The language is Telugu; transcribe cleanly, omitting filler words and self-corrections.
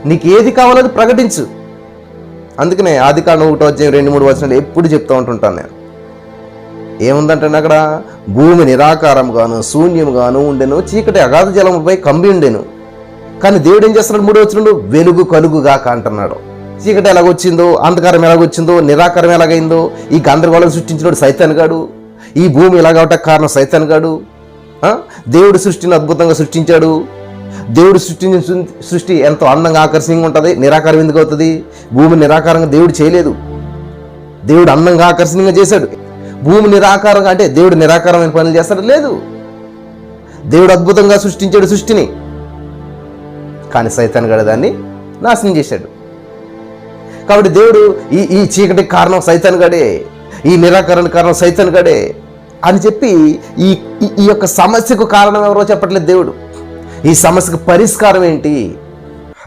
నీకు ఏది కావాలో అది ప్రకటించు. అందుకనే ఆదికాండం 1:2-3 వచనాలు ఎప్పుడు చెప్తూ ఉంటుంటాను నేను. ఏముందంటే అక్కడ భూమి నిరాకారంగాను శూన్యంగాను ఉండెను, చీకటి అగాధ జలముపై కమ్మి ఉండెను. కానీ దేవుడు ఏం చేస్తున్నాడు? 3వ వచనంలో వెలుగు కలుగుగాక అంటున్నాడు. చీకటి ఎలాగొచ్చిందో, అంధకారం ఎలాగొచ్చిందో, నిరాకారం ఎలాగైందో, ఈ గందరగోళం సృష్టించినోడు సైతాన్ గాడు, ఈ భూమి ఇలాగవటానికి కారణం సైతాన్ గాడు. దేవుడు సృష్టిని అద్భుతంగా సృష్టించాడు. దేవుడు సృష్టించిన సృష్టి ఎంతో అందంగా ఆకర్షణీయంగా ఉంటుంది. నిరాకారం ఎందుకు అవుతుంది? భూమి నిరాకారంగా దేవుడు చేయలేదు, దేవుడు అందంగా ఆకర్షణీయంగా చేశాడు. భూమి నిరాకారంగా అంటే దేవుడు నిరాకారమైన పనులు చేస్తాడు? లేదు. దేవుడు అద్భుతంగా సృష్టించాడు సృష్టిని, కానీ సైతాన్ గాడు దాన్ని నాశనం చేశాడు. కాబట్టి దేవుడు ఈ చీకటికి కారణం సైతాన్ గాడే, ఈ నిరాకరణకు కారణం సైతాన్ గాడే అని చెప్పి ఈ యొక్క సమస్యకు కారణం ఎవరో చెప్పట్లేదు దేవుడు. ఈ సమస్యకు పరిష్కారం ఏంటి?